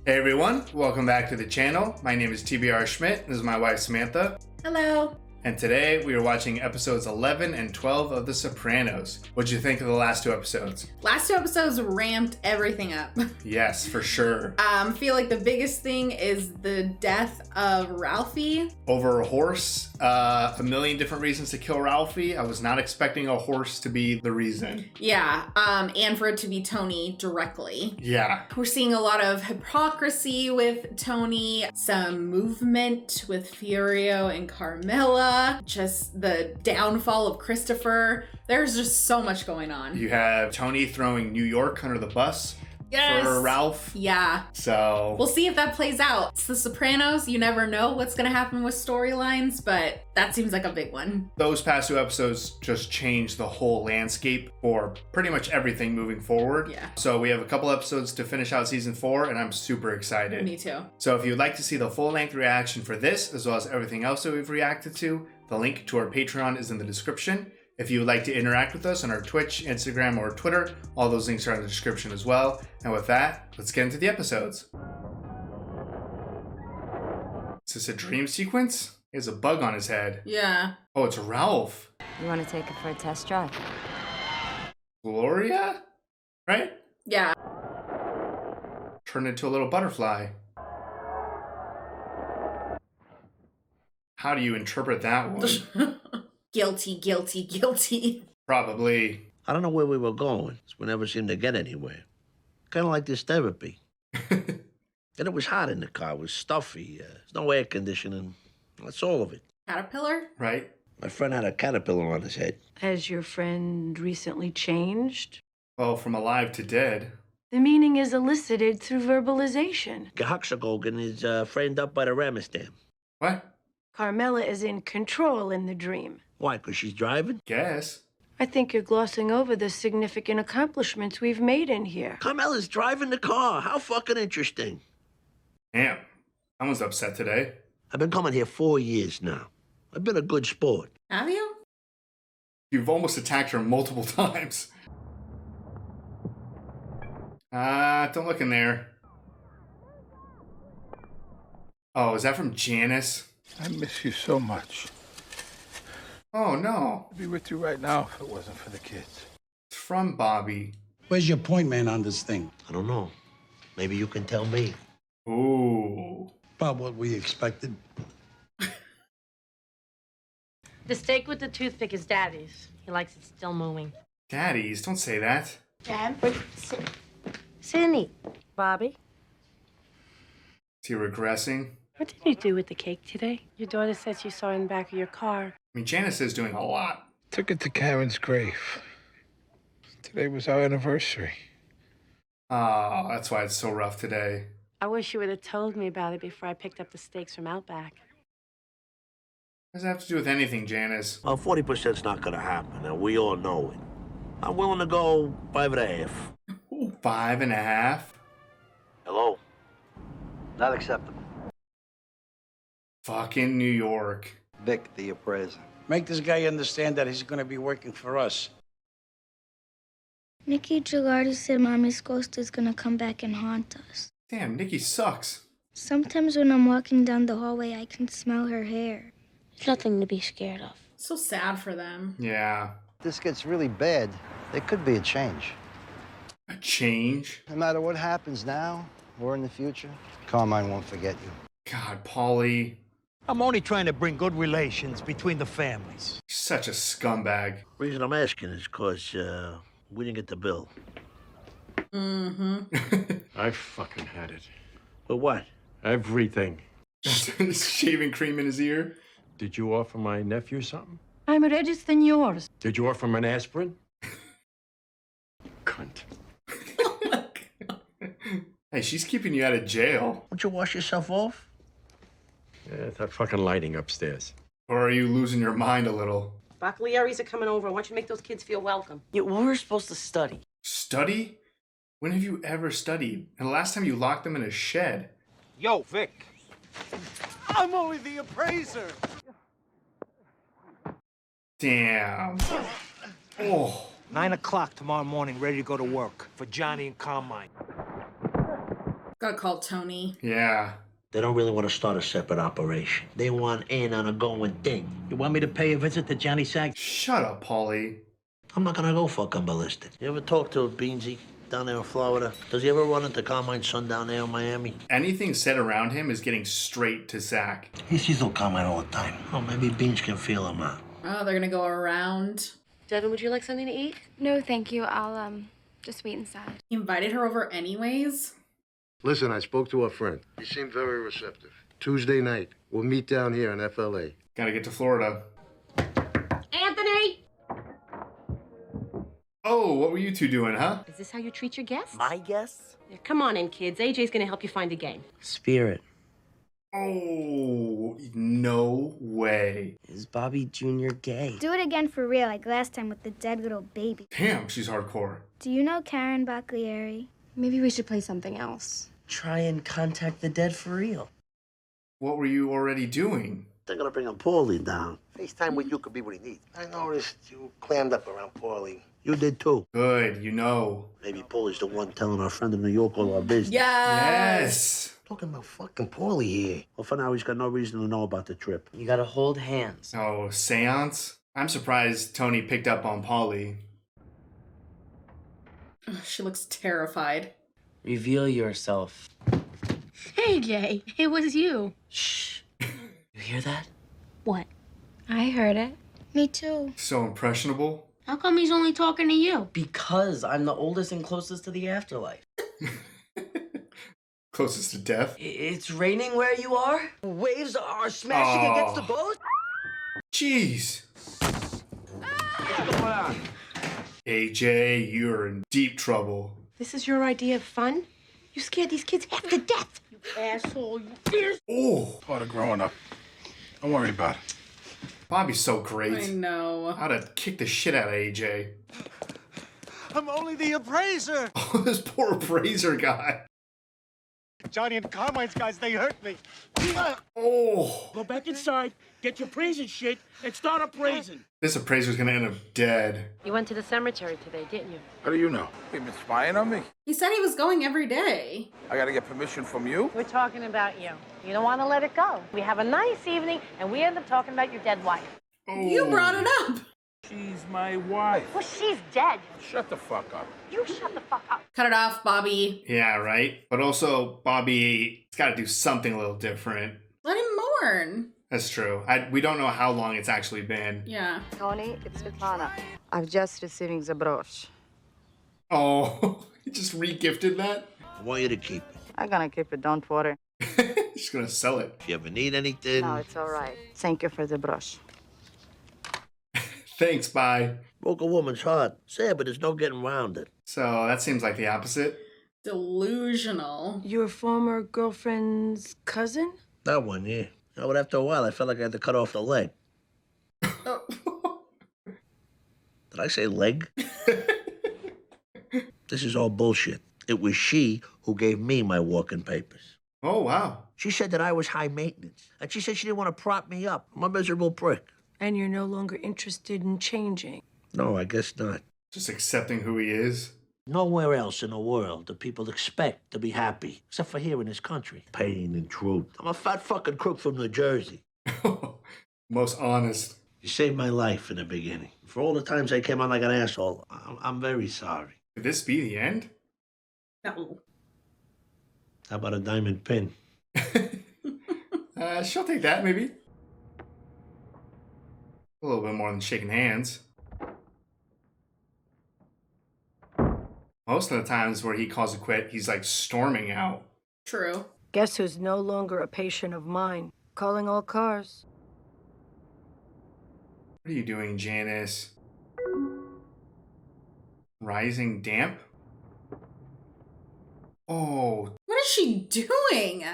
Hey everyone, welcome back to the channel. My name is TBR Schmitt. This is my wife Samantha. Hello. And today we are watching episodes 11 and 12 of The Sopranos. What'd you think of the last two episodes? Last two episodes ramped everything up. Yes, for sure. I feel like the biggest thing is the death of Ralphie. Over a horse, a million different reasons to kill Ralphie. I was not expecting a horse to be the reason. Yeah, and for it to be Tony directly. Yeah. We're seeing a lot of hypocrisy with Tony, some movement with Fiorio and Carmela, just the downfall of Christopher. There's just so much going on. You have Tony throwing New York under the bus. Yes. For Ralph. Yeah. So we'll see if that plays out. It's The Sopranos. You never know what's going to happen with storylines, but that seems like a big one. Those past two episodes just changed the whole landscape for pretty much everything moving forward. Yeah. So we have a couple episodes to finish out season 4, and I'm super excited. Me too. So if you'd like to see the full-length reaction for this, as well as everything else that we've reacted to, the link to our Patreon is in the description. If you would like to interact with us on our Twitch, Instagram, or Twitter, all those links are in the description as well. And with that, let's get into the episodes. Is this a dream sequence? He has a bug on his head. Yeah. Oh, it's Ralph. You want to take it for a test drive? Gloria? Right? Yeah. Turned into a little butterfly. How do you interpret that one? Guilty, guilty, guilty. Probably. I don't know where we were going. We never seemed to get anywhere. Kind of like this therapy. And it was hot in the car. It was stuffy. There's no air conditioning. That's all of it. Caterpillar? Right? My friend had a caterpillar on his head. Has your friend recently changed? Well, from alive to dead. The meaning is elicited through verbalization. Gehuxagogen is framed up by the Ramestam. What? Carmela is in control in the dream. Why, because she's driving? Guess. I think you're glossing over the significant accomplishments we've made in here. Carmela's driving the car. How fucking interesting. Damn. Someone's upset today. I've been coming here 4 years now. I've been a good sport. Have you? You've almost attacked her multiple times. Don't look in there. Oh, is that from Janice? I miss you so much. Oh, no. I'd be with you right now if it wasn't for the kids. It's from Bobby. Where's your point man on this thing? I don't know. Maybe you can tell me. Ooh. About what we expected. The steak with the toothpick is Daddy's. He likes it still moving. Daddies, don't say that. Dad, sit and eat. Bobby, Is he regressing? what did you do with the cake today? Your daughter said she saw it in the back of your car. I mean, Janice is doing a lot. Took it to Karen's grave. Today was our anniversary. Oh, that's why it's so rough today. I wish you would have told me about it before I picked up the steaks from Outback. What does that have to do with anything, Janice? Well, 40%'s not gonna happen, and we all know it. I'm willing to go 5.5. Ooh, 5.5? Hello? Not acceptable. Fucking New York. Vic, the appraiser. Make this guy understand that he's going to be working for us. Nikki Gilardi said Mommy's ghost is gonna come back and haunt us. Damn, Nikki sucks. Sometimes when I'm walking down the hallway, I can smell her hair. There's nothing to be scared of. So sad for them. Yeah. If this gets really bad, there could be a change. A change? No matter what happens now or in the future, Carmine won't forget you. God, Paulie. I'm only trying to bring good relations between the families. Such a scumbag. Reason I'm asking is because we didn't get the bill. Mm-hmm. I fucking had it. But what? Everything. Shaving cream in his ear. Did you offer my nephew something? I'm registering yours. Did you offer him an aspirin? Cunt. Oh my God. Hey, she's keeping you out of jail. Won't you wash yourself off? Yeah, that fucking lighting upstairs. Or are you losing your mind a little? Baccalaureates are coming over. I want you to make those kids feel welcome. Yeah, we're supposed to study. Study? When have you ever studied? And the last time you locked them in a shed? Yo, Vic. I'm only the appraiser. Damn. Oh. 9 o'clock tomorrow morning, ready to go to work for Johnny and Carmine. Gotta call Tony. Yeah. They don't really want to start a separate operation. They want in on a going thing. You want me to pay a visit to Johnny Sack? Shut up, Paulie. I'm not gonna go fucking ballistic. You ever talk to Beansy down there in Florida? Does he ever run into Carmine's son down there in Miami? Anything said around him is getting straight to Zach. He sees little Carmine all the time. Oh, maybe Beans can feel him out. Oh, they're gonna go around. Devin, would you like something to eat? No, thank you. I'll, just wait inside. He invited her over anyways? Listen, I spoke to a friend. He seemed very receptive. Tuesday night, we'll meet down here in FLA. Gotta get to Florida. Anthony! Oh, what were you two doing, huh? Is this how you treat your guests? My guess? Yeah, come on in, kids. AJ's gonna help you find a game. Spirit. Oh, no way. Is Bobby Jr. gay? Do it again for real, like last time with the dead little baby. Damn, she's hardcore. Do you know Karen Baglieri? Maybe we should play something else. Try and contact the dead for real. What were you already doing? They're gonna bring him Paulie down. FaceTime with you could be what he needs. I noticed you clammed up around Paulie. You did too. Good, you know. Maybe Paulie's the one telling our friend in New York all our business. Yes! Talking about fucking Paulie here. Well, for now, he's got no reason to know about the trip. You gotta hold hands. Oh, seance? I'm surprised Tony picked up on Paulie. Ugh, she looks terrified. Reveal yourself. Hey, Jay, it was you. Shh. You hear that? What? I heard it. Me too. So impressionable. How come he's only talking to you? Because I'm the oldest and closest to the afterlife. Closest to death. It's raining where you are? Waves are smashing against the boat? Jeez. What's going on? AJ, you're in deep trouble. This is your idea of fun? You scared these kids half to death. You asshole, you fierce. Oh. Part of growing up. Don't worry about it. Bobby's so great. I know. How to kick the shit out of AJ. I'm only the appraiser. Oh, this poor appraiser guy. Johnny and Carmine's guys, they hurt me. Oh. Go back inside, get your praising shit, and start appraising. This appraiser's gonna end up dead. You went to the cemetery today, didn't you? How do you know? You've been spying on me? He said he was going every day. I gotta get permission from you? We're talking about you. You don't want to let it go. We have a nice evening, and we end up talking about your dead wife. Oh. You brought it up. She's my wife. Well, she's dead. Shut the fuck up. You shut the fuck up. Cut it off, Bobby. Yeah, right? But also, Bobby's gotta do something a little different. Let him mourn. That's true. We don't know how long it's actually been. Yeah. Tony, it's Svetlana. I'm just receiving the brooch. Oh, he just re-gifted that? I want you to keep it. I'm gonna keep it, don't worry. He's gonna sell it. If you ever need anything... No, it's all right. Thank you for the brush. Thanks, bye. Broke a woman's heart. Sad, but there's no getting around it. So that seems like the opposite. Delusional. Your former girlfriend's cousin? That one, yeah. No, but after a while, I felt like I had to cut off the leg. Oh. Did I say leg? This is all bullshit. It was she who gave me my walking papers. Oh, wow. She said that I was high maintenance. And she said she didn't want to prop me up. I'm a miserable prick. And you're no longer interested in changing. No, I guess not. Just accepting who he is. Nowhere else in the world do people expect to be happy, except for here in this country. Pain and truth. I'm a fat fucking crook from New Jersey. Most honest. You saved my life in the beginning. For all the times I came on like an asshole, I'm very sorry. Could this be the end? No. How about a diamond pin? She'll take that, maybe. A little bit more than shaking hands. Most of the times where he calls it quit, he's like storming out. True. Guess who's no longer a patient of mine? Calling all cars. What are you doing, Janice? Rising damp? Oh. What is she doing?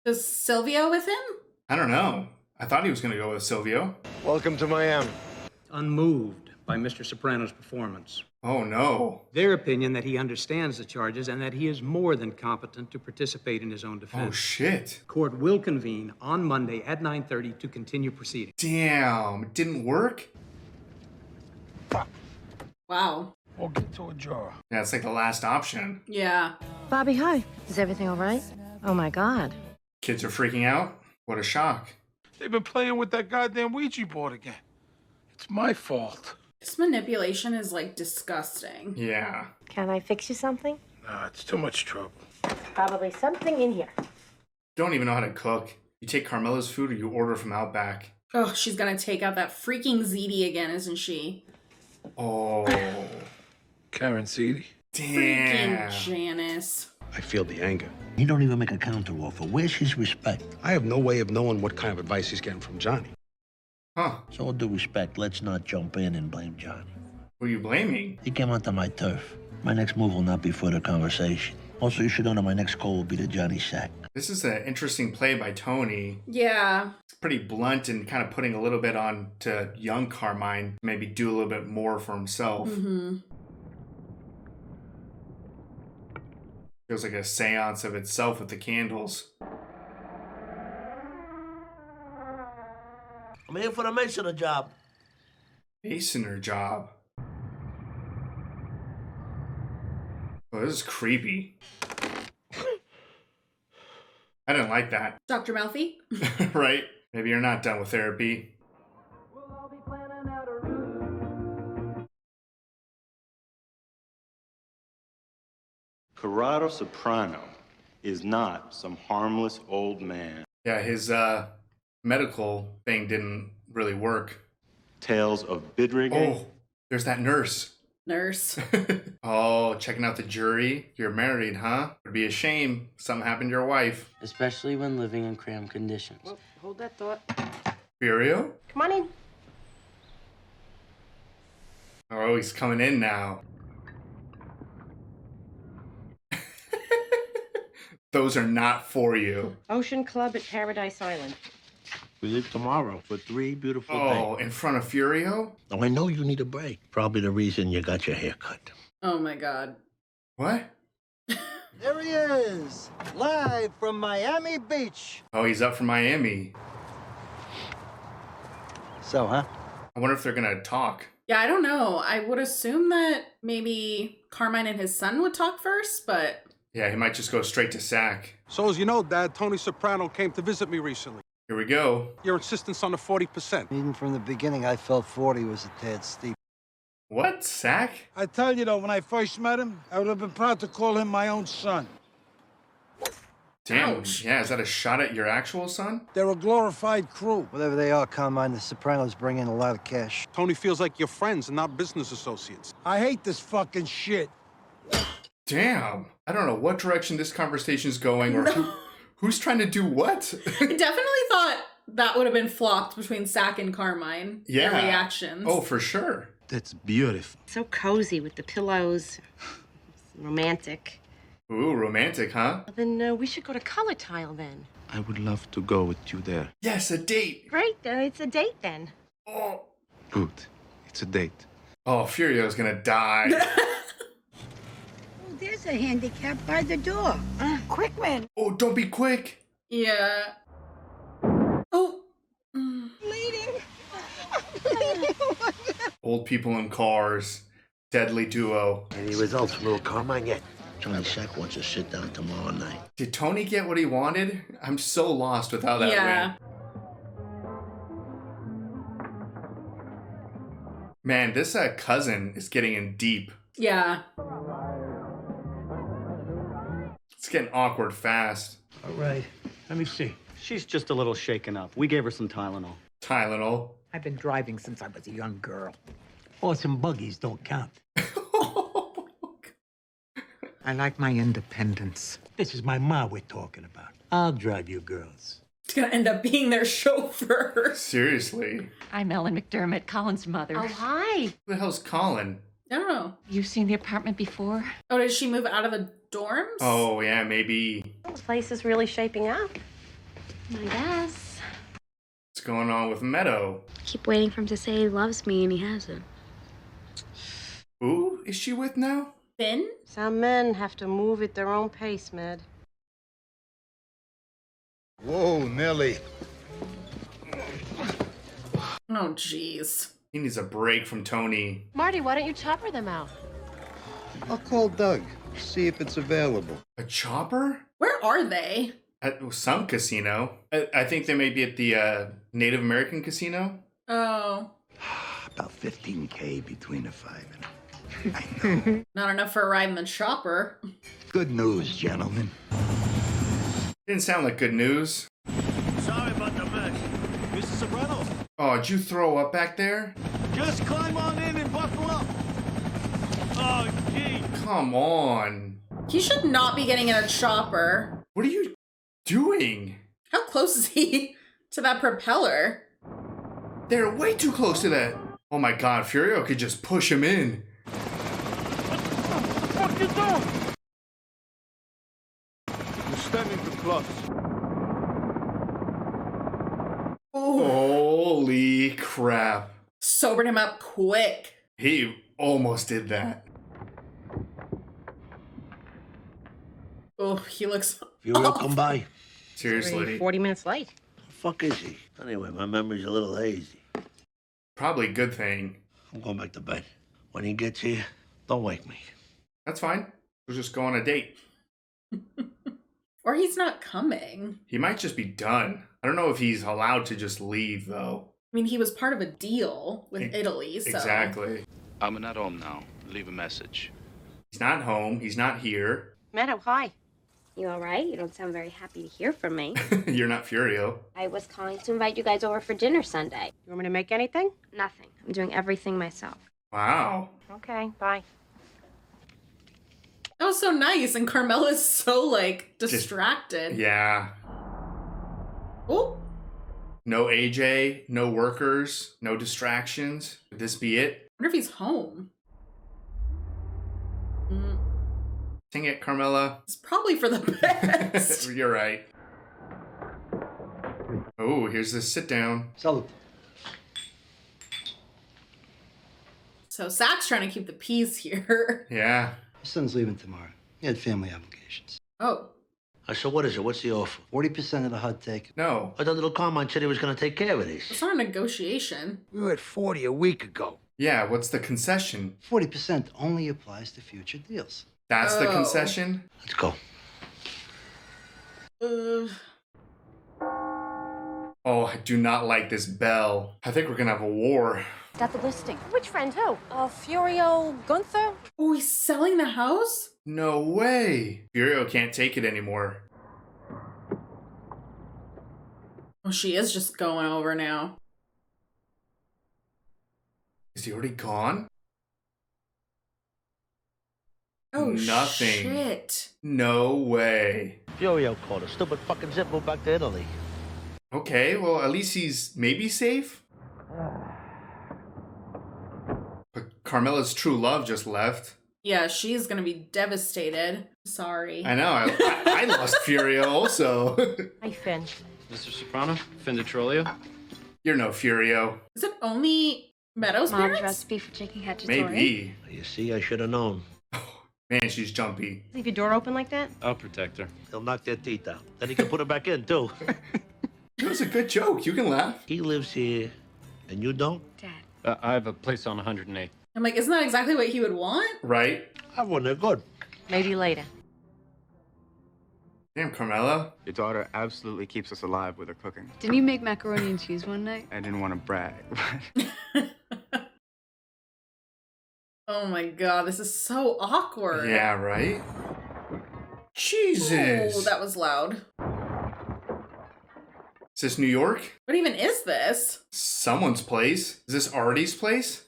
Is Silvio with him? I don't know. I thought he was going to go with Silvio. Welcome to Miami. Unmoved by Mr. Soprano's performance. Oh, no. Their opinion that he understands the charges and that he is more than competent to participate in his own defense. Oh, shit. Court will convene on Monday at 9:30 to continue proceedings. Damn. It didn't work? Wow. or get to a jar. Yeah, it's like the last option. Yeah. Bobby, hi. Is everything all right? Oh, my God. Kids are freaking out. What a shock. They've been playing with that goddamn Ouija board again. It's my fault. This manipulation is like disgusting. Yeah. Can I fix you something? Nah, it's too much trouble. Probably something in here. Don't even know how to cook. You take Carmela's food or you order from Outback. Oh, she's gonna take out that freaking ziti again, isn't she? Oh. Karen Seedy. Damn. Freaking Janice. I feel the anger. He don't even make a counteroffer. Where's his respect? I have no way of knowing what kind of advice he's getting from Johnny. Huh. So with due respect, let's not jump in and blame Johnny. Who are you blaming? He came onto my turf. My next move will not be further conversation. Also, you should know that my next call will be to Johnny Sack. This is an interesting play by Tony. Yeah. It's pretty blunt and kind of putting a little bit on to young Carmine. Maybe do a little bit more for himself. Mm-hmm. Feels like a seance of itself with the candles. I'm here for the masonry job. Masoner job. Oh, this is creepy. I didn't like that. Dr. Melfi? Right? Maybe you're not done with therapy. Corrado Soprano is not some harmless old man. Yeah, his medical thing didn't really work. Tales of bid rigging. Oh, there's that nurse. Nurse. Oh, checking out the jury. You're married, huh? It'd be a shame something happened to your wife. Especially when living in cramped conditions. Well, hold that thought. Furio? Come on in. Oh, he's coming in now. Those are not for you. Ocean Club at Paradise Island. We leave tomorrow for 3 beautiful days. Oh, in front of Furio? Oh, I know you need a break. Probably the reason you got your hair cut. Oh my God. What? There he is, live from Miami Beach. Oh, he's up from Miami. So, huh? I wonder if they're gonna talk. Yeah, I don't know. I would assume that maybe Carmine and his son would talk first, but... Yeah, he might just go straight to sack. So as you know, Dad, Tony Soprano came to visit me recently. Here we go. Your insistence on the 40%. Even from the beginning, I felt 40 was a tad steep. What? Sack? I tell you, though, when I first met him, I would have been proud to call him my own son. Damn. Ouch. Yeah, is that a shot at your actual son? They're a glorified crew. Whatever they are, Carmine, the Sopranos bring in a lot of cash. Tony feels like you're friends and not business associates. I hate this fucking shit. Damn. I don't know what direction this conversation's going or who's trying to do what. I definitely thought that would have been flopped between Sack and Carmine. Yeah. Their reactions. Oh, for sure. That's beautiful. So cozy with the pillows. Romantic. Ooh, romantic, huh? Well, then we should go to Color Tile then. I would love to go with you there. Yes, a date. Great, it's a date then. Oh, Good. It's a date. oh Furio's gonna die. There's a handicap by the door. Quick, man. Oh, don't be quick. Yeah. Oh. Bleeding. Old people in cars. Deadly duo. Any results from little Carmine yet? Johnny Sack wants to sit down tomorrow night. Did Tony get what he wanted? I'm so lost with how that Yeah. went. Man, this cousin is getting in deep. Yeah. It's getting awkward fast. All right, let me see. She's just a little shaken up. We gave her some Tylenol. Tylenol. I've been driving since I was a young girl. Horse and buggies don't count. I like my independence. This is my ma we're talking about. I'll drive you girls. It's gonna end up being their chauffeur. Seriously. I'm Ellen McDermott, Colin's mother. Oh, hi. Who the hell's Colin? I don't know. You've seen the apartment before? Oh, did she move out of the dorms? Oh, yeah, maybe. This place is really shaping up. I guess. What's going on with Meadow? I keep waiting for him to say he loves me, and he hasn't. Who is she with now? Finn? Some men have to move at their own pace, Med. Whoa, Nelly. Oh, jeez. He needs a break from Tony. Marty, why don't you chopper them out? I'll call Doug, see if it's available. A chopper? Where are they? At some casino. I think they may be at the Native American casino. Oh. About 15K between the five of them. Not enough for a ride in the chopper. Good news, gentlemen. Didn't sound like good news. Sorry about the mess. Mr. Sopranos, Oh, did you throw up back there? just climb on in and buckle up. Oh, gee. Come on. He should not be getting in a chopper. What are you doing? How close is he to that propeller? They're way too close to that. Oh my god, Furio could just push him in. What you doing? You're standing too close. Holy crap. Sobered him up quick. He almost did that. Oh, he looks... Furio, come by. Seriously. 40 minutes late. The fuck is he? Anyway, my memory's a little hazy. Probably a good thing. I'm going back to bed. When he gets here, don't wake me. That's fine. We'll just go on a date. Or he's not coming. He might just be done. I don't know if he's allowed to just leave, though. I mean, he was part of a deal with Italy, so... Exactly. I'm not home now. Leave a message. He's not home. He's not here. Meadow, hi. You all right? You don't sound very happy to hear from me. You're not Furio. I was calling to invite you guys over for dinner Sunday. You want me to make anything? Nothing. I'm doing everything myself. Wow. Okay, bye. That was so nice, and Carmela's so, like, distracted. Yeah. Oh. No AJ, no workers, no distractions. Could this be it? I wonder if he's home. Sing it, Carmela. It's probably for the best. You're right. Oh, here's the sit down. Salute. So Zach's trying to keep the peace here. Yeah. My son's leaving tomorrow. He had family obligations. Oh. So what is it? What's the offer? 40% of the HUD take. No. I thought little Carmine said he was going to take care of these. It's not a negotiation. We were at 40 a week ago. Yeah, what's the concession? 40% only applies to future deals. That's the concession? Let's go. Oh, I do not like this bell. I think we're gonna have a war. Got the listing. Which friend, who? Furio Gunther? Oh, he's selling the house? No way. Furio can't take it anymore. Oh, she is just going over now. Is he already gone? Oh, nothing. Shit. No way. Furio called a stupid fucking zip moved back to Italy. Okay, well, at least he's maybe safe. But Carmela's true love just left. Yeah, she's gonna be devastated. Sorry. I know. I lost Furio also. Hi, Finn. Mr. Soprano, Finn DeTrolio. You're no Furio. Is it only Meadows' Mom's parents? recipe for chicken cacciatore. Maybe. You see, I should have known. Man, she's jumpy. Leave your door open like that? I'll protect her. He'll knock their teeth out. Then he can put it back in, too. It was a good joke. You can laugh. He lives here, and you don't? Dad. I have a place on 108. I'm like, isn't that exactly what he would want? Right? I wouldn't. They're good. Maybe later. Damn, Carmela. Your daughter absolutely keeps us alive with her cooking. Didn't you make macaroni and cheese one night? I didn't want to brag. Oh my god, this is so awkward. Yeah, right? Jesus. Oh, that was loud. Is this New York? What even is this? Someone's place. Is this Artie's place?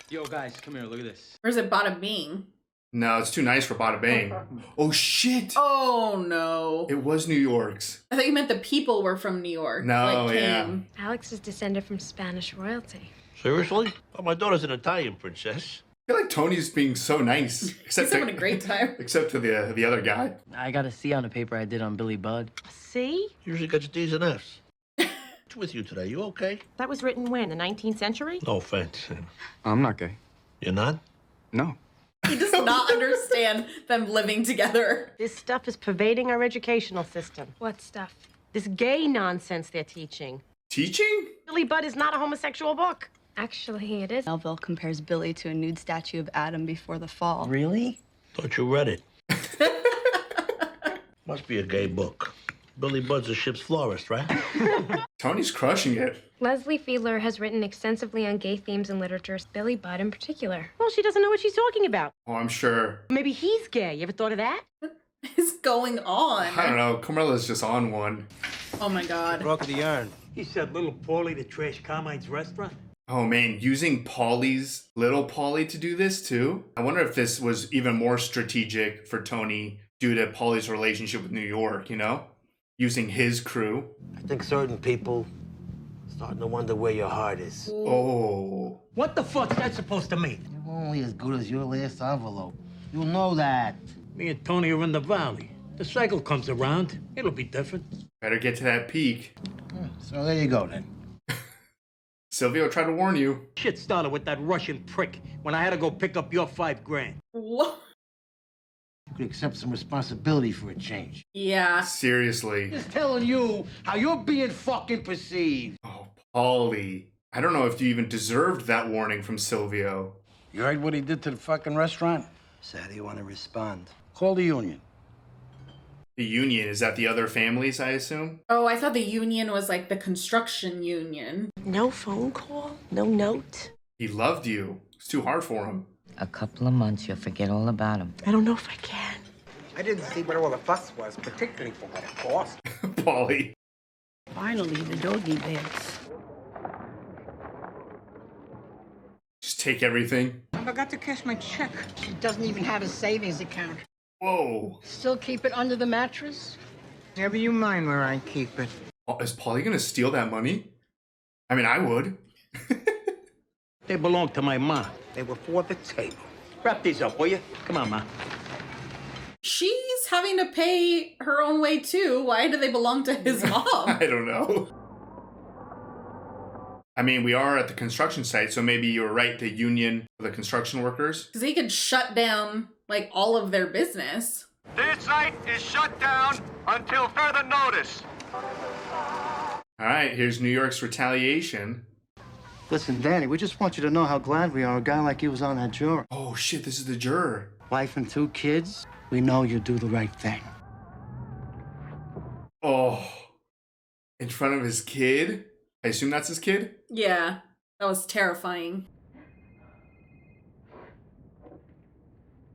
Yo, guys, come here. Look at this. Or is it Bada Bing? No, it's too nice for Bada Bing. Oh, shit. Oh, no. It was New York's. I thought you meant the people were from New York. No, like yeah. Kim. Alex is descended from Spanish royalty. Seriously? Oh, my daughter's an Italian princess. I feel like Tony's being so nice. He's having a great time. Except to the other guy. I got a C on a paper I did on Billy Budd. See? Usually gets D's and F's. What's with you today? You okay? That was written when? The 19th century? No offense. I'm not gay. You're not? No. He does not understand them living together. This stuff is pervading our educational system. What stuff? This gay nonsense they're teaching. Teaching? Billy Budd is not a homosexual book. Actually, it is. Melville compares Billy to a nude statue of Adam before the fall. Really? Thought you read it. Must be a gay book. Billy Bud's the ship's florist, right? Tony's crushing it. Leslie Fiedler has written extensively on gay themes in literature, Billy Budd in particular. Well, she doesn't know what she's talking about. Oh, I'm sure. Maybe he's gay. You ever thought of that? What is going on? I don't know. Carmella's just on one. Oh my god. Broke the urn. He said little Paulie to trash Carmine's restaurant. Oh man, using little Paulie to do this too? I wonder if this was even more strategic for Tony due to Paulie's relationship with New York, you know? Using his crew. I think certain people starting to wonder where your heart is. Oh. What the fuck's that supposed to mean? You're only as good as your last envelope. You'll know that. Me and Tony are in the valley. The cycle comes around. It'll be different. Better get to that peak. So there you go, then. Silvio tried to warn you. Shit started with that Russian prick when I had to go pick up your $5,000. What? You could accept some responsibility for a change. Yeah. Seriously. Just telling you how you're being fucking perceived. Oh, Paulie. I don't know if you even deserved that warning from Silvio. You heard what he did to the fucking restaurant? So how do you want to respond? Call the union. The union, is that the other families, I assume? Oh, I thought the union was like the construction union. No phone call? No note? He loved you. It's too hard for him. A couple of months, you'll forget all about him. I don't know if I can. I didn't see what all the fuss was, particularly for what it cost. Paulie. Finally, the doggy beds. Just take everything. I forgot to cash my check. She doesn't even have a savings account. Whoa. Still keep it under the mattress? Never you mind where I keep it. Oh, is Paulie gonna steal that money? I mean, I would. They belong to my ma. They were for the table. Wrap these up, will you? Come on, ma. She's having to pay her own way too. Why do they belong to his mom? I don't know. I mean, we are at the construction site, so maybe you were right, the union for the construction workers. Because he could shut down, like, all of their business. This site is shut down until further notice. All right, here's New York's retaliation. Listen, Danny, we just want you to know how glad we are a guy like you was on that juror. Oh, shit, this is the juror. Wife and 2 kids, we know you do the right thing. Oh, in front of his kid? I assume that's his kid? Yeah, that was terrifying.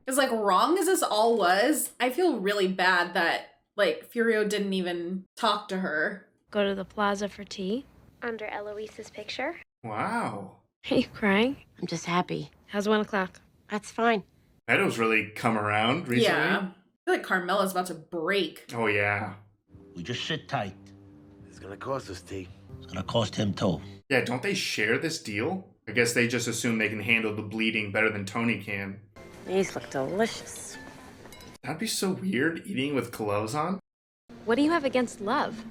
As, like, wrong as this all was, I feel really bad that, like, Furio didn't even talk to her. Go to the plaza for tea. Under Eloise's picture. Wow. Are you crying? I'm just happy. How's 1 o'clock? That's fine. Meadows really come around recently. Yeah. I feel like Carmella's about to break. Oh, yeah. We just sit tight. It's gonna cost us, T. It's gonna cost him too. Yeah, don't they share this deal? I guess they just assume they can handle the bleeding better than Tony can. These look delicious. That'd be so weird, eating with clothes on. What do you have against love?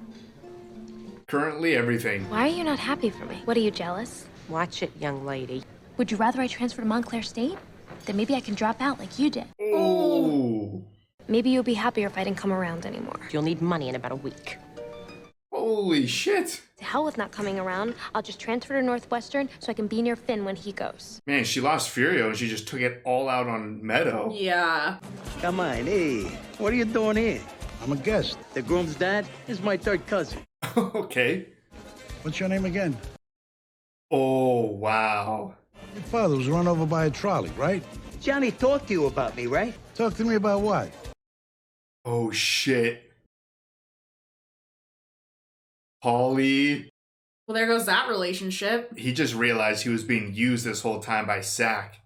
Currently, everything. Why are you not happy for me? What, are you jealous? Watch it, young lady. Would you rather I transfer to Montclair State? Then maybe I can drop out like you did. Oh. Maybe you'll be happier if I didn't come around anymore. You'll need money in about a week. Holy shit. To hell with not coming around. I'll just transfer to Northwestern so I can be near Finn when he goes. Man, she lost Furio and she just took it all out on Meadow. Yeah. Come on, hey. What are you doing here? I'm a guest. The groom's dad is my third cousin. Okay. What's your name again? Oh, wow. Your father was run over by a trolley, right? Johnny talked to you about me, right? Talk to me about what? Oh, shit. Paulie. Well, there goes that relationship. He just realized he was being used this whole time by Sack.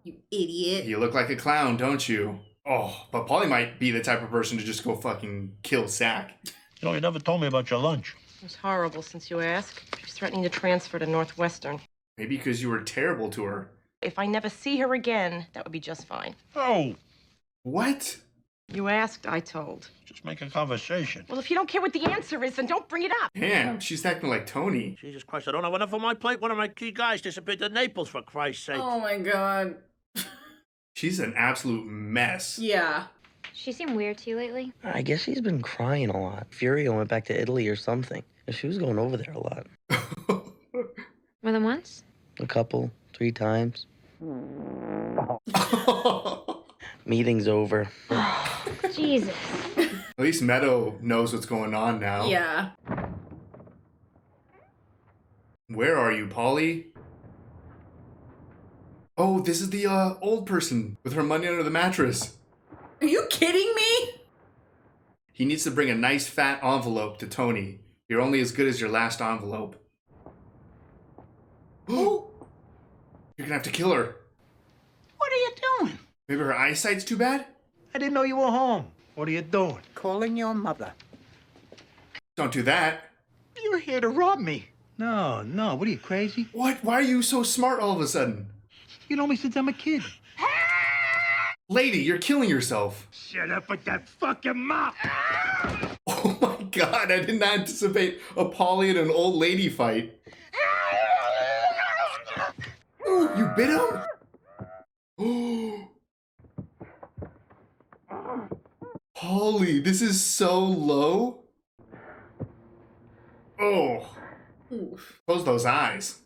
You idiot. You look like a clown, don't you? Oh, but Paulie might be the type of person to just go fucking kill Sack. You know, you never told me about your lunch. It was horrible since you asked. She's threatening to transfer to Northwestern. Maybe because you were terrible to her. If I never see her again, that would be just fine. Oh. What? You asked, I told. Just make a conversation. Well, if you don't care what the answer is, then don't bring it up. Damn, she's acting like Tony. Jesus Christ, I don't have enough on my plate. One of my key guys disappeared to Naples, for Christ's sake. Oh my god. She's an absolute mess. Yeah. She seemed weird to you lately? I guess she's been crying a lot. Furio went back to Italy or something. She was going over there a lot. More than once? A couple, 3 times. Meeting's over. Jesus. At least Meadow knows what's going on now. Yeah. Where are you, Polly? Oh, this is the old person with her money under the mattress. Are you kidding me? He needs to bring a nice fat envelope to Tony. You're only as good as your last envelope. Oh! You're gonna have to kill her. What are you doing? Maybe her eyesight's too bad? I didn't know you were home. What are you doing? Calling your mother. Don't do that. You're here to rob me. No, what are you, crazy? What? Why are you so smart all of a sudden? You know me since I'm a kid. Lady, you're killing yourself. Shut up with that fucking mouth. Oh my god, I did not anticipate a Polly and an old lady fight. Oh, you bit him? Oh. Polly, this is so low. Oh. Oof. Close those eyes.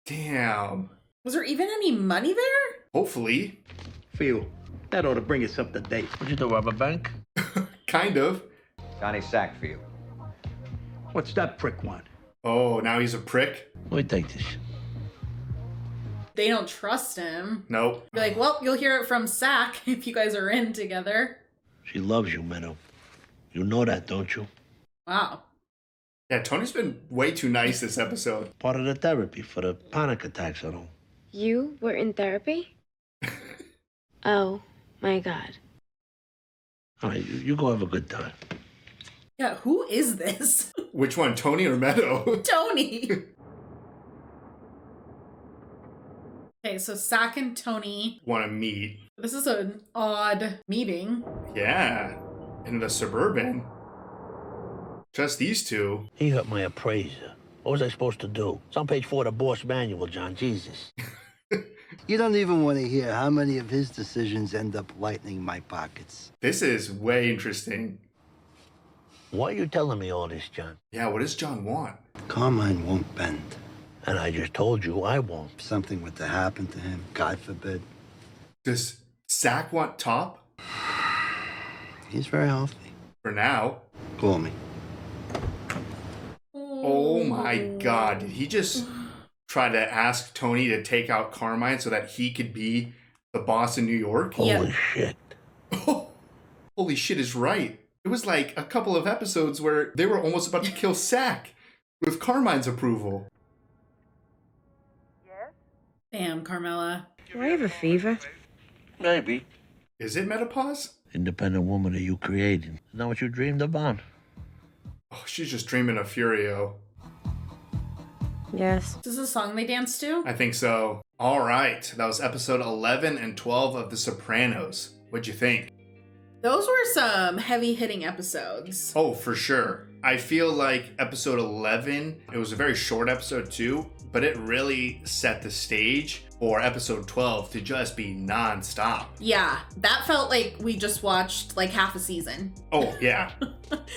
Damn. Was there even any money there? Hopefully. Phil, that ought to bring us up to date. What'd you do, rob a bank? Kind of. Johnny Sackfield. What's that prick want? Oh, now he's a prick? Let me take this. They don't trust him. Nope. Be like, well, you'll hear it from Sack if you guys are in together. She loves you, Meadow. You know that, don't you? Wow. Yeah, Tony's been way too nice this episode. Part of the therapy for the panic attacks and all. You were in therapy? Oh, my God. All right, you go have a good time. Yeah, who is this? Which one, Tony or Meadow? Tony. Okay, so Sack and Tony Want to meet. This is an odd meeting. Yeah, in the Suburban. Just these two. He hurt my appraiser. What was I supposed to do? It's on page 4 of the boss manual, John. Jesus. You don't even want to hear how many of his decisions end up lightening my pockets. This is way interesting. Why are you telling me all this, John? Yeah, what does John want? Carmine won't bend. And I just told you I won't. If something were to happen to him, God forbid. Does Sack want Top? He's very healthy. For now. Call me. Oh my god, did he just try to ask Tony to take out Carmine so that he could be the boss in New York? Holy shit. Holy shit is right. It was like a couple of episodes where they were almost about to kill Sack with Carmine's approval. Damn, Carmela. Do I have a fever? Maybe. Is it menopause? Independent woman are you creating? Isn't that what you dreamed about? Oh, she's just dreaming of Furio. Yes. Is this a song they dance to? I think so. All right, that was episode 11 and 12 of The Sopranos. What'd you think? Those were some heavy-hitting episodes. Oh, for sure. I feel like episode 11, it was a very short episode too, but it really set the stage for episode 12 to just be non-stop. Yeah, that felt like we just watched like half a season. Oh, yeah.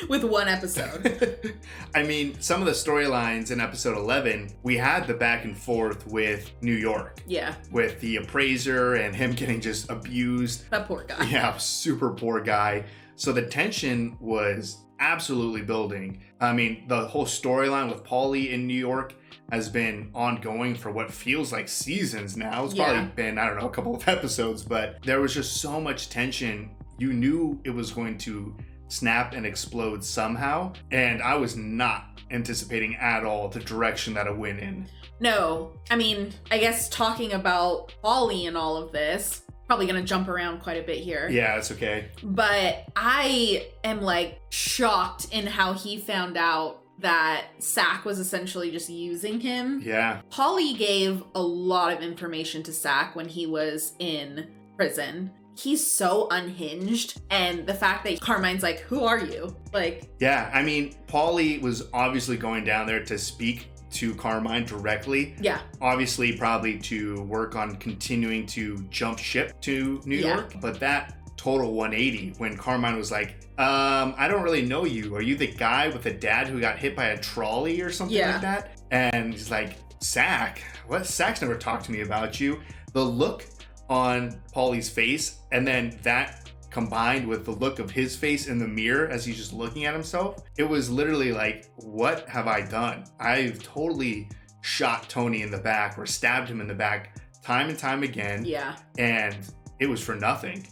With one episode. I mean, some of the storylines in episode 11, we had the back and forth with New York. Yeah. With the appraiser and him getting just abused. That poor guy. Yeah, super poor guy. So the tension was absolutely building. I mean, the whole storyline with Paulie in New York has been ongoing for what feels like seasons now. It's probably been, I don't know, a couple of episodes, but there was just so much tension. You knew it was going to snap and explode somehow, and I was not anticipating at all the direction that it went in. No, I mean, I guess talking about Paulie and all of this, probably gonna jump around quite a bit here. Yeah, it's okay. But I am like shocked in how he found out that Sack was essentially just using him. Yeah. Paulie gave a lot of information to Sack when he was in prison. He's so unhinged, and the fact that Carmine's like, who are you? Like, yeah, I mean, Paulie was obviously going down there to speak to Carmine directly. Yeah. Obviously, probably to work on continuing to jump ship to New York. But that total 180 when Carmine was like, I don't really know you. Are you the guy with the dad who got hit by a trolley or something like that? And he's like, Sack? What? Sack's never talked to me about you. The look on Paulie's face, and then that combined with the look of his face in the mirror as he's just looking at himself, it was literally like, what have I done? I've totally shot Tony in the back or stabbed him in the back time and time again. Yeah. And it was for nothing.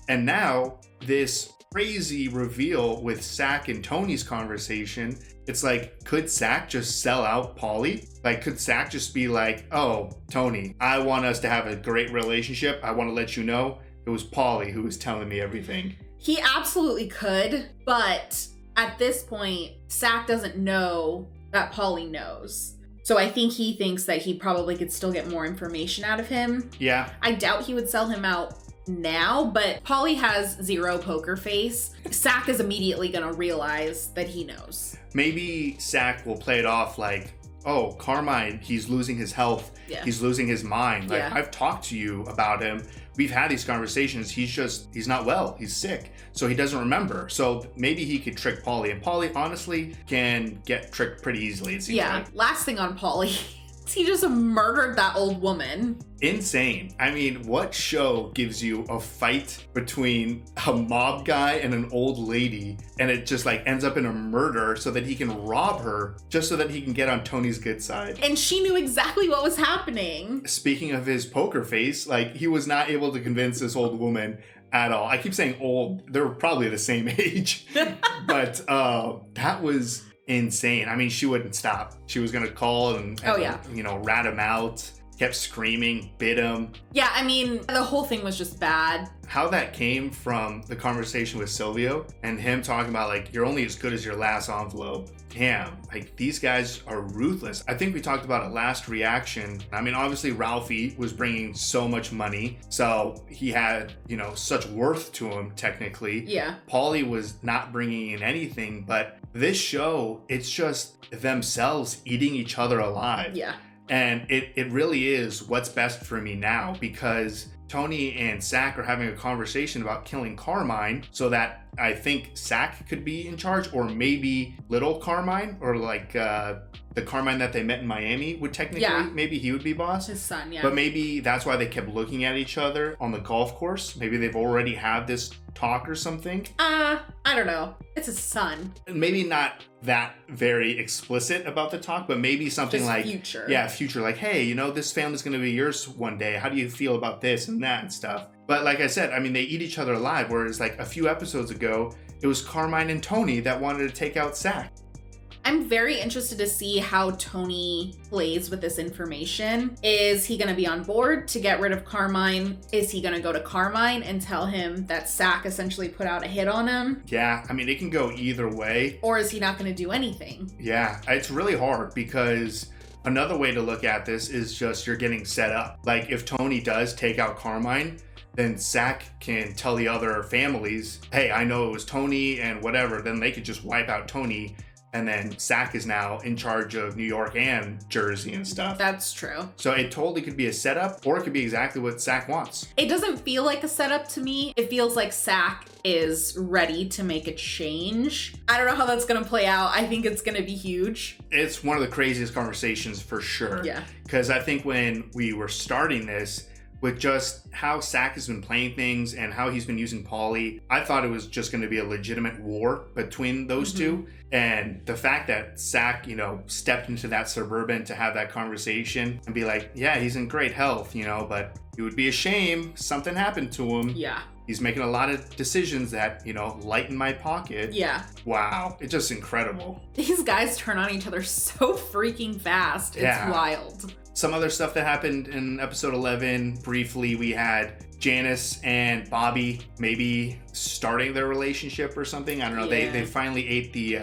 And now this crazy reveal with Sack and Tony's conversation, it's like, could Sack just sell out Paulie? Like, could Sack just be like, oh, Tony, I want us to have a great relationship. I want to let you know it was Paulie who was telling me everything. He absolutely could, but at this point, Sack doesn't know that Paulie knows. So I think he thinks that he probably could still get more information out of him. Yeah. I doubt he would sell him out now, but Paulie has zero poker face. Sack is immediately gonna realize that he knows. Maybe Sack will play it off like, oh, Carmine, he's losing his health. Yeah. He's losing his mind. Like, Yeah. I've talked to you about him. We've had these conversations. He's not well. He's sick. So he doesn't remember. So maybe he could trick Paulie. And Paulie, honestly, can get tricked pretty easily, it seems like. Last thing on Paulie. He just murdered that old woman. Insane. I mean, what show gives you a fight between a mob guy and an old lady, and it just like ends up in a murder so that he can rob her just so that he can get on Tony's good side? And she knew exactly what was happening. Speaking of his poker face, like, he was not able to convince this old woman at all. I keep saying old. They're probably the same age. But that was insane. I mean, she wouldn't stop. She was gonna call and rat him out, kept screaming, bit him. Yeah, I mean, the whole thing was just bad. How that came from the conversation with Silvio and him talking about like, you're only as good as your last envelope. Damn, like, these guys are ruthless. I think we talked about it last reaction. I mean, obviously Ralphie was bringing so much money, so he had, such worth to him technically. Yeah. Paulie was not bringing in anything, but this show, it's just themselves eating each other alive. Yeah. And it really is what's best for me now, because Tony and Sack are having a conversation about killing Carmine so that I think Sack could be in charge, or maybe little Carmine, or like the Carmine that they met in Miami would technically, maybe he would be boss. His son, yeah. But maybe that's why they kept looking at each other on the golf course. Maybe they've already had this talk or something. I don't know. It's his son. Maybe not that very explicit about the talk, but maybe something Just like future. Yeah, future. Like, hey, this family's going to be yours one day. How do you feel about this and that and stuff? But like I said, I mean, they eat each other alive. Whereas like a few episodes ago, it was Carmine and Tony that wanted to take out Sack. I'm very interested to see how Tony plays with this information. Is he going to be on board to get rid of Carmine? Is he going to go to Carmine and tell him that Sack essentially put out a hit on him? Yeah, I mean, it can go either way. Or is he not going to do anything? Yeah, it's really hard because another way to look at this is just you're getting set up. Like, if Tony does take out Carmine, then Sack can tell the other families, hey, I know it was Tony and whatever. Then they could just wipe out Tony. And then Sack is now in charge of New York and Jersey and stuff. That's true. So it totally could be a setup, or it could be exactly what Sack wants. It doesn't feel like a setup to me. It feels like Sack is ready to make a change. I don't know how that's going to play out. I think it's going to be huge. It's one of the craziest conversations for sure. Yeah. Because I think when we were starting this, with just how Sack has been playing things and how he's been using Paulie, I thought it was just going to be a legitimate war between those two. And the fact that Sack, stepped into that Suburban to have that conversation and be like, yeah, he's in great health, but it would be a shame something happened to him. Yeah. He's making a lot of decisions that, lighten my pocket. Yeah. Wow. It's just incredible. These guys turn on each other so freaking fast. It's wild. Some other stuff that happened in episode 11, briefly, we had Janice and Bobby maybe starting their relationship or something. I don't know. Yeah. They finally ate the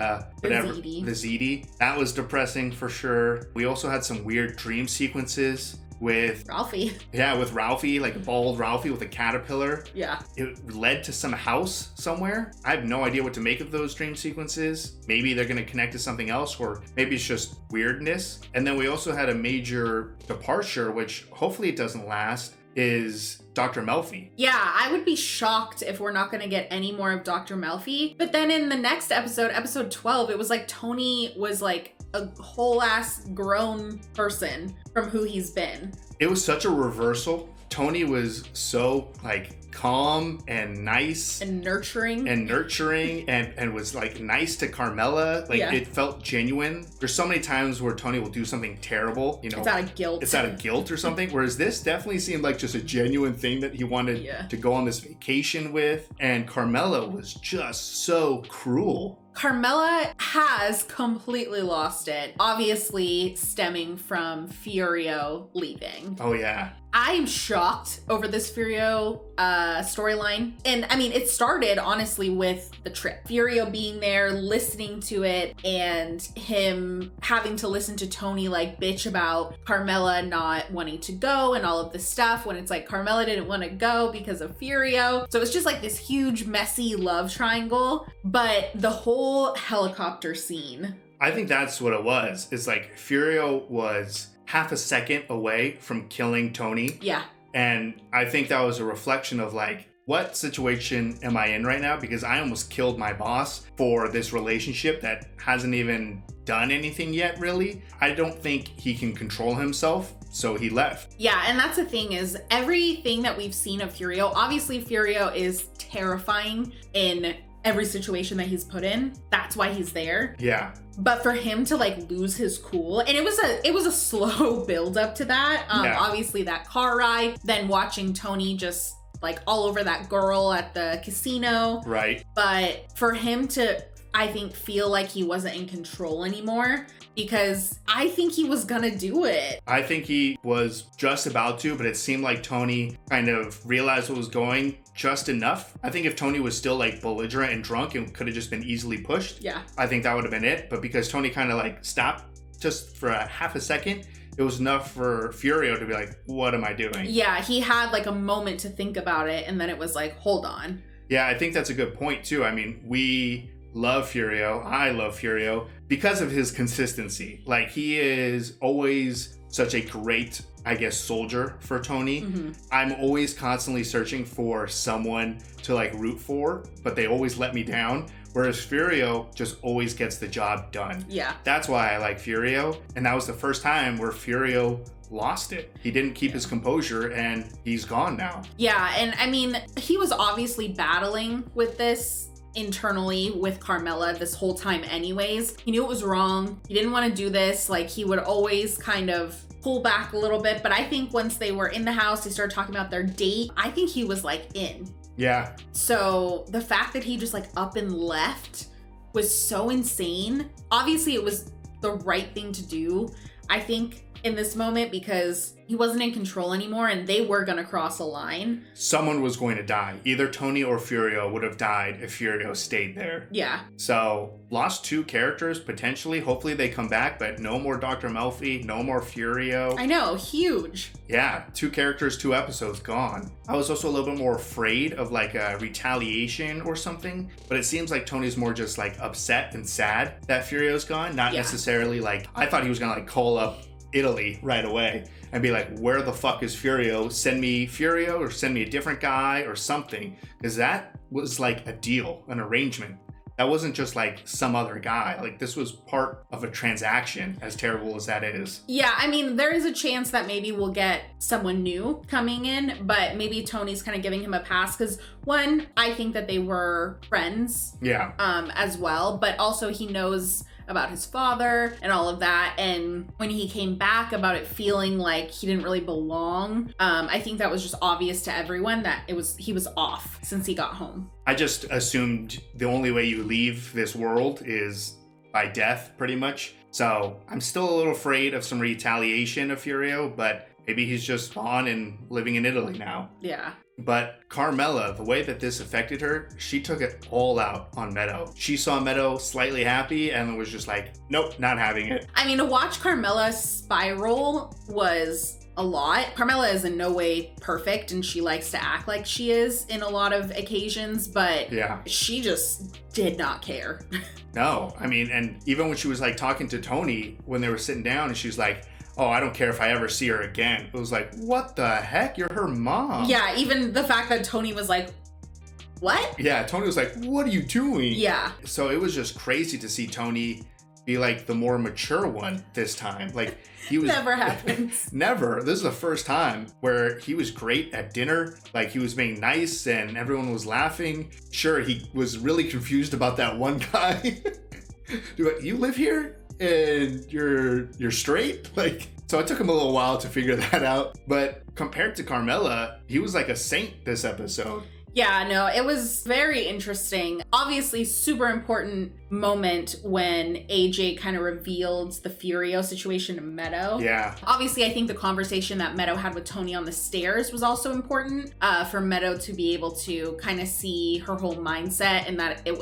ziti. That was depressing for sure. We also had some weird dream sequences. with Ralphie. Yeah, with Ralphie, like a bald Ralphie with a caterpillar. Yeah. It led to some house somewhere. I have no idea what to make of those dream sequences. Maybe they're going to connect to something else, or maybe it's just weirdness. And then we also had a major departure, which hopefully it doesn't last, is Dr. Melfi. Yeah, I would be shocked if we're not going to get any more of Dr. Melfi. But then in the next episode, episode 12, it was like Tony was like a whole ass grown person from who he's been. It was such a reversal. Tony was so like calm and nice and nurturing and was like nice to Carmela. Like it felt genuine. There's so many times where Tony will do something terrible, you know. It's out of guilt. It's out of guilt or something. Whereas this definitely seemed like just a genuine thing that he wanted to go on this vacation with. And Carmela was just so cruel. Carmela has completely lost it, obviously stemming from Furio leaving. Oh, yeah. I'm shocked over this Furio storyline. And I mean, it started honestly with the trip. Furio being there, listening to it, and him having to listen to Tony like bitch about Carmela not wanting to go and all of this stuff, when it's like Carmela didn't want to go because of Furio. So it's just like this huge, messy love triangle. But the whole helicopter scene, I think that's what it was. It's like Furio was half a second away from killing Tony. Yeah. And I think that was a reflection of like, what situation am I in right now? Because I almost killed my boss for this relationship that hasn't even done anything yet, really. I don't think he can control himself, so he left. Yeah, and that's the thing is, everything that we've seen of Furio, obviously Furio is terrifying in every situation that he's put in. That's why he's there. Yeah. But for him to like lose his cool, and it was a slow build up to that. Obviously that car ride, then watching Tony just like all over that girl at the casino. Right. But for him to, I think, feel like he wasn't in control anymore, because I think he was gonna do it. I think he was just about to, but it seemed like Tony kind of realized what was going just enough. I think if Tony was still like belligerent and drunk and could have just been easily pushed, I think that would have been it. But because Tony kind of like stopped just for a half a second, it was enough for Furio to be like, what am I doing? Yeah, he had like a moment to think about it, and then it was like, hold on. Yeah, I think that's a good point too. I mean, we love Furio. I love Furio because of his consistency. Like, he is always such a great, I guess, soldier for Tony. Mm-hmm. I'm always constantly searching for someone to like root for, but they always let me down. Whereas Furio just always gets the job done. Yeah. That's why I like Furio. And that was the first time where Furio lost it. He didn't keep his composure, and he's gone now. Yeah, and I mean, he was obviously battling with this internally with Carmela this whole time anyways. He knew it was wrong. He didn't want to do this. Like, he would always kind of pull back a little bit. But I think once they were in the house, they started talking about their date. I think he was like in. Yeah. So the fact that he just like up and left was so insane. Obviously, it was the right thing to do, I think, in this moment, because he wasn't in control anymore and they were going to cross a line. Someone was going to die. Either Tony or Furio would have died if Furio stayed there. Yeah. So lost two characters potentially. Hopefully they come back, but no more Dr. Melfi, no more Furio. I know, huge. Yeah, 2 characters, 2 episodes gone. I was also a little bit more afraid of like a retaliation or something, but it seems like Tony's more just like upset and sad that Furio's gone. Not necessarily like, I thought he was gonna like call up Italy right away and be like, where the fuck is Furio? Send me Furio or send me a different guy or something. Because that was like a deal, an arrangement. That wasn't just like some other guy. Like, this was part of a transaction, as terrible as that is. Yeah, I mean, there is a chance that maybe we'll get someone new coming in, but maybe Tony's kind of giving him a pass because, one, I think that they were friends. Yeah. As well, but also he knows about his father and all of that, and when he came back about it feeling like he didn't really belong, I think that was just obvious to everyone that he was off since he got home. I just assumed the only way you leave this world is by death, pretty much. So I'm still a little afraid of some retaliation of Furio, but maybe he's just gone and living in Italy now. Yeah. But Carmela, the way that this affected her, she took it all out on Meadow. She saw Meadow slightly happy and was just like, nope, not having it. I mean, to watch Carmela spiral was a lot. Carmela is in no way perfect, and she likes to act like she is in a lot of occasions, but she just did not care. No, I mean, and even when she was like talking to Tony when they were sitting down, and she's like, oh, I don't care if I ever see her again. It was like, what the heck? You're her mom. Yeah, even the fact that Tony was like, what? Yeah, Tony was like, what are you doing? Yeah. So it was just crazy to see Tony be like the more mature one this time. Like he was never happens. Never. This is the first time where he was great at dinner. Like he was being nice and everyone was laughing. Sure, he was really confused about that one guy. You live here and you're straight? Like, so it took him a little while to figure that out. But compared to Carmela, he was like a saint this episode. Yeah, no, it was very interesting. Obviously, super important moment when AJ kind of revealed the Furio situation to Meadow. Yeah. Obviously, I think the conversation that Meadow had with Tony on the stairs was also important for Meadow to be able to kind of see her whole mindset, and that it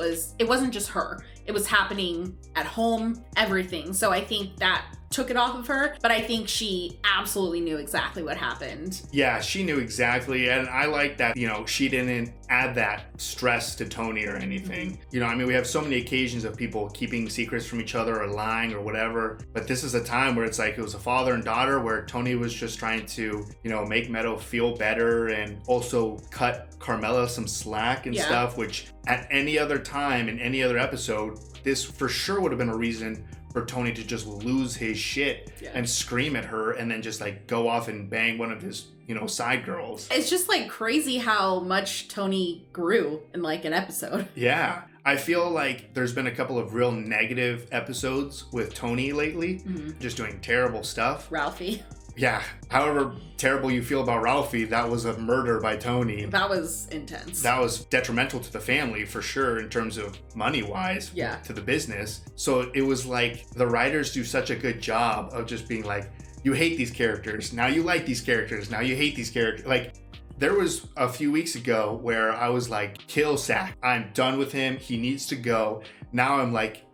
wasn't just her. It was happening at home, everything. So I think that took it off of her, but I think she absolutely knew exactly what happened. Yeah, she knew exactly, and I like that, you know, she didn't add that stress to Tony or anything. You know, I mean, we have so many occasions of people keeping secrets from each other or lying or whatever, but this is a time where it's like it was a father and daughter where Tony was just trying to, you know, make Meadow feel better and also cut Carmela some slack and stuff, which at any other time in any other episode, this for sure would have been a reason for Tony to just lose his shit and scream at her and then just like go off and bang one of his, you know, side girls. It's just like crazy how much Tony grew in like an episode. Yeah. I feel like there's been a couple of real negative episodes with Tony lately, just doing terrible stuff. Ralphie. Yeah. However terrible you feel about Ralphie, that was a murder by Tony. That was intense. That was detrimental to the family for sure in terms of money-wise to the business. So it was like the writers do such a good job of just being like, you hate these characters, now you like these characters, now you hate these characters. Like, there was a few weeks ago where I was like, kill Sack. I'm done with him. He needs to go. Now I'm like,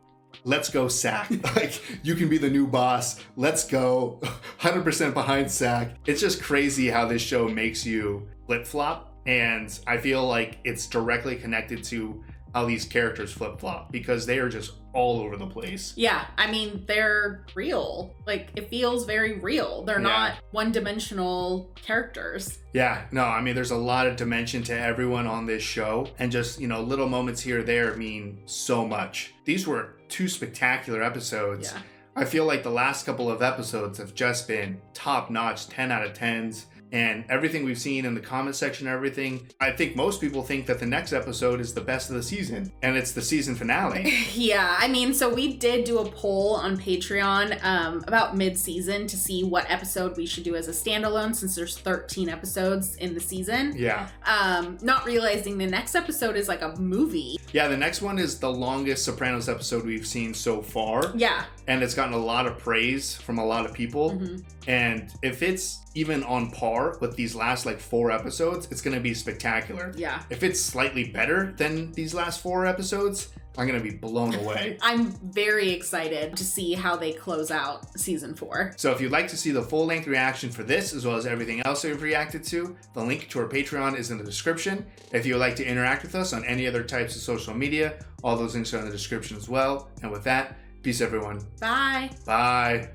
let's go, Sack. Like, you can be the new boss. Let's go. 100% behind Sack. It's just crazy how this show makes you flip-flop. And I feel like it's directly connected to how these characters flip-flop because they are just all over the place. Yeah, I mean, they're real. Like, it feels very real. They're not one-dimensional characters. Yeah, no, I mean, there's a lot of dimension to everyone on this show. And just, you know, little moments here or there mean so much. These were 2 spectacular episodes. Yeah. I feel like the last couple of episodes have just been top-notch, 10 out of 10s. And everything we've seen in the comment section and everything, I think most people think that the next episode is the best of the season. And it's the season finale. Yeah, I mean, so we did do a poll on Patreon about mid-season to see what episode we should do as a standalone since there's 13 episodes in the season. Yeah. Not realizing the next episode is like a movie. Yeah, the next one is the longest Sopranos episode we've seen so far. Yeah. And it's gotten a lot of praise from a lot of people. And if it's even on par with these last like 4 episodes, it's going to be spectacular. Yeah. If it's slightly better than these last 4 episodes, I'm going to be blown away. I'm very excited to see how they close out season 4. So if you'd like to see the full-length reaction for this, as well as everything else that we've reacted to, the link to our Patreon is in the description. If you would like to interact with us on any other types of social media, all those links are in the description as well. And with that, peace everyone. Bye. Bye.